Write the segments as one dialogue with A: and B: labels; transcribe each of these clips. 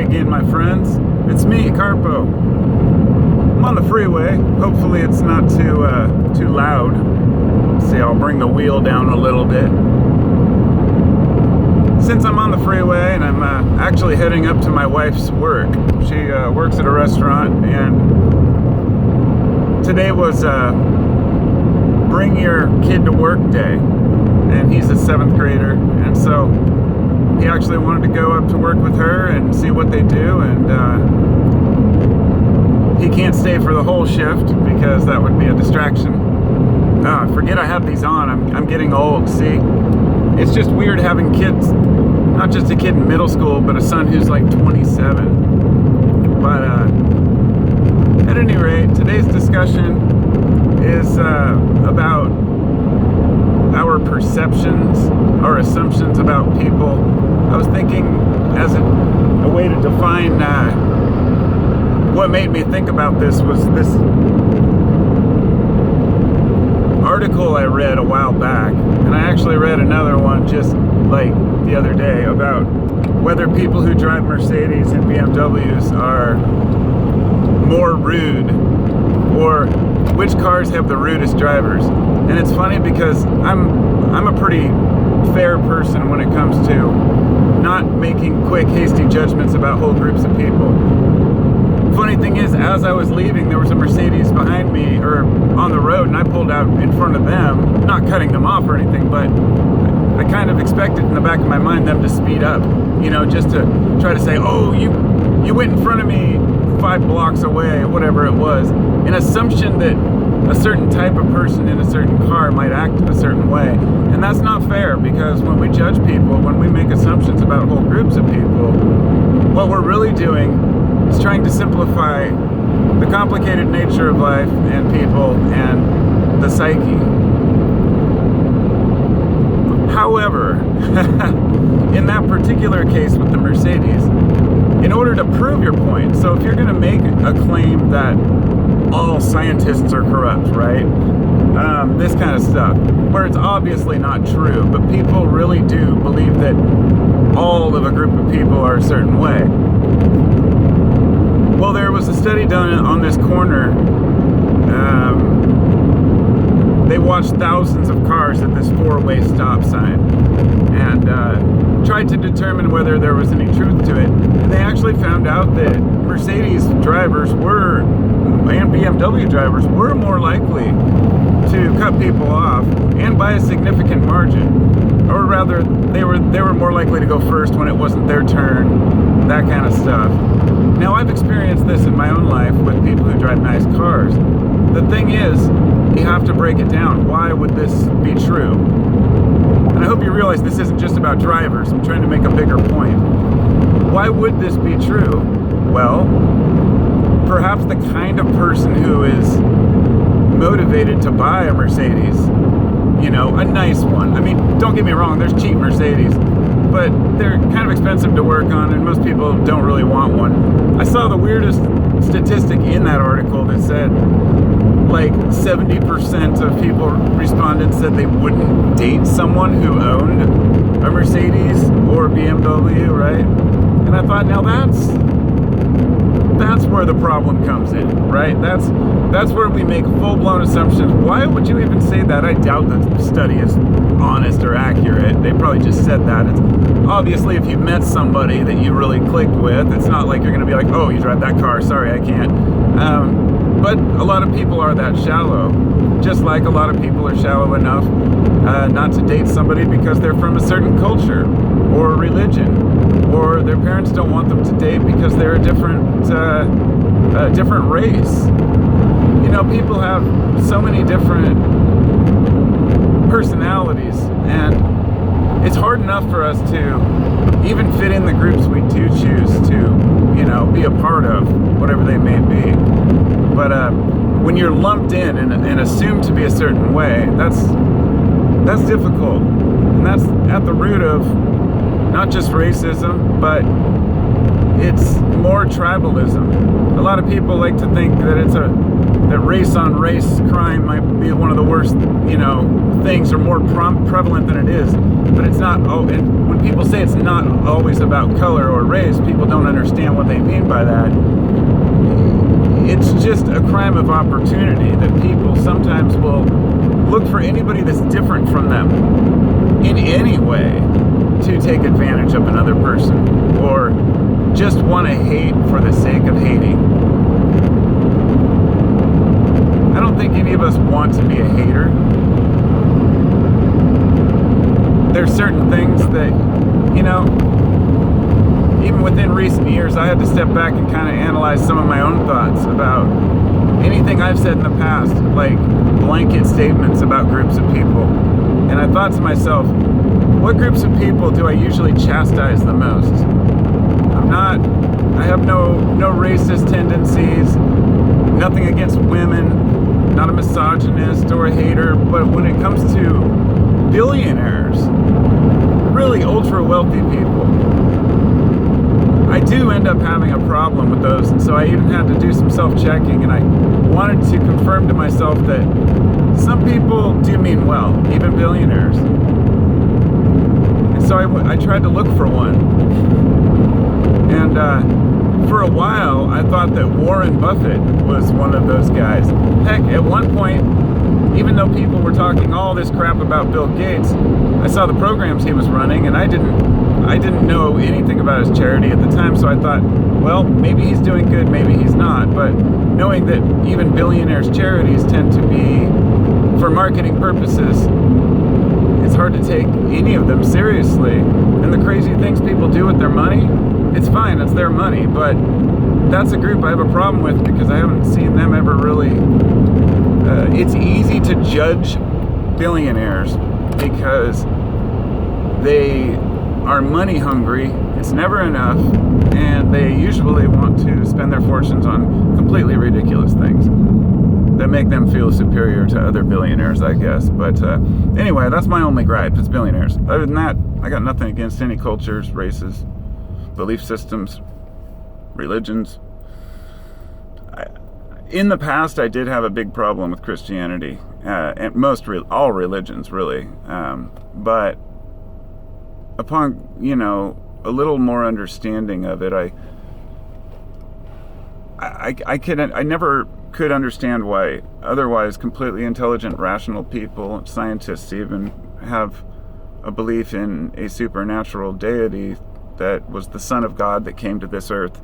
A: Hi again, my friends. It's me, Carpo. I'm on the freeway. Hopefully it's not too loud. See, I'll bring the wheel down a little bit. Since I'm on the freeway and I'm actually heading up to my wife's work. She works at a restaurant, and today was Bring Your Kid to Work Day. And he's a 7th grader, and so he actually wanted to go up to work with her and see what they do, and he can't stay for the whole shift because that would be a distraction. I forget I have these on. I'm getting old. See, it's just weird having kids, not just a kid in middle school, but a son who's like 27. But at any rate, today's discussion is about our perceptions, our assumptions about people. I was thinking as a way to define what made me think about this was this article I read a while back, and I actually read another one just like the other day about whether people who drive Mercedes and BMWs are more rude, or which cars have the rudest drivers. And it's funny because I'm a pretty fair person when it comes to not making quick, hasty judgments about whole groups of people. Funny thing is, as I was leaving, there was a Mercedes behind me, or on the road, and I pulled out in front of them, not cutting them off or anything, but I kind of expected in the back of my mind them to speed up, just to try to say, oh, you went in front of me 5 blocks away, whatever it was. An assumption that a certain type of person in a certain car might act a certain way. And that's not fair, because when we judge people, when we make assumptions about whole groups of people, what we're really doing is trying to simplify the complicated nature of life and people and the psyche. However, in that particular case with the Mercedes, in order to prove your point, so if you're going to make a claim that all scientists are corrupt, right? This kind of stuff, where it's obviously not true, but people really do believe that all of a group of people are a certain way. Well, there was a study done on this corner. They watched thousands of cars at this 4-way stop sign and tried to determine whether there was any truth to it. And they actually found out that Mercedes drivers and BMW drivers were more likely to cut people off, and by a significant margin. Or rather, they were more likely to go first when it wasn't their turn, that kind of stuff. Now, I've experienced this in my own life with people who drive nice cars. The thing is, you have to break it down. Why would this be true? And I hope you realize this isn't just about drivers. I'm trying to make a bigger point. Why would this be true? Well, perhaps the kind of person who is motivated to buy a Mercedes, a nice one. I mean, don't get me wrong, there's cheap Mercedes, but they're kind of expensive to work on, and most people don't really want one. I saw the weirdest statistic in that article that said like 70% of respondents said they wouldn't date someone who owned a Mercedes or a BMW, right? And I thought, now that's where the problem comes in, right? That's where we make full-blown assumptions. Why would you even say that? I doubt that the study is honest or accurate. They probably just said that. It's obviously, if you met somebody that you really clicked with, it's not like you're going to be like, oh, you drive that car, sorry, I can't. But a lot of people are that shallow, just like a lot of people are shallow enough not to date somebody because they're from a certain culture or religion, or their parents don't want them to date because they're a different race. People have so many different personalities, and it's hard enough for us to even fit in the groups we do choose to, be a part of, whatever they may be. But when you're lumped in and assumed to be a certain way, that's difficult, and that's at the root of not just racism, but it's more tribalism. A lot of people like to think that it's a that race on race crime might be one of the worst, things, or more prevalent than it is. But it's not. Oh, and when people say it's not always about color or race, people don't understand what they mean by that. It's just a crime of opportunity that people sometimes will look for anybody that's different from them in any way to take advantage of another person, or just want to hate for the sake of hating. I don't think any of us want to be a hater. There's certain things that, even within recent years, I had to step back and kind of analyze some of my own thoughts about anything I've said in the past, like blanket statements about groups of people. And I thought to myself, what groups of people do I usually chastise the most? I have no racist tendencies, nothing against women, not a misogynist or a hater, but when it comes to billionaires, really ultra wealthy people, I do end up having a problem with those, and so I even had to do some self-checking, and I wanted to confirm to myself that some people do mean well, even billionaires. And so I tried to look for one. And for a while, I thought that Warren Buffett was one of those guys. Heck, at one point, even though people were talking all this crap about Bill Gates, I saw the programs he was running, and I didn't know anything about his charity at the time, so I thought, well, maybe he's doing good, maybe he's not. But knowing that even billionaires' charities tend to be for marketing purposes, it's hard to take any of them seriously. And the crazy things people do with their money, it's fine, it's their money, but that's a group I have a problem with because I haven't seen them ever really. It's easy to judge billionaires because they are money hungry, it's never enough, and they usually want to spend their fortunes on completely ridiculous things that make them feel superior to other billionaires, I guess. But anyway, that's my only gripe, is billionaires. Other than that, I got nothing against any cultures, races, belief systems, religions. In the past, I did have a big problem with Christianity, and all religions, really. But upon, a little more understanding of it, I never could understand why otherwise completely intelligent, rational people, scientists even, have a belief in a supernatural deity that was the Son of God that came to this earth,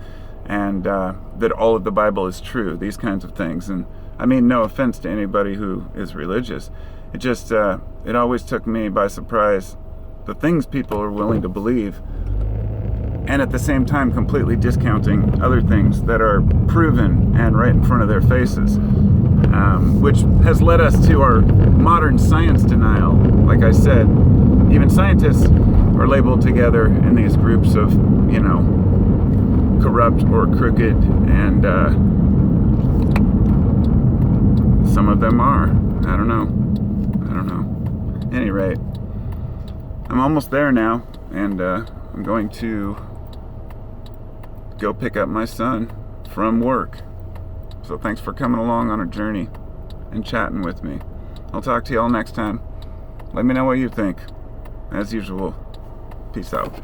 A: and that all of the Bible is true, these kinds of things. And I mean, no offense to anybody who is religious. It just, it always took me by surprise, the things people are willing to believe, and at the same time completely discounting other things that are proven and right in front of their faces, which has led us to our modern science denial. Like I said, even scientists are labeled together in these groups of, corrupt or crooked, and some of them are. I don't know. At any rate, I'm almost there now, and I'm going to go pick up my son from work. So thanks for coming along on a journey and chatting with me. I'll talk to you all next time. Let me know what you think. As usual, peace out.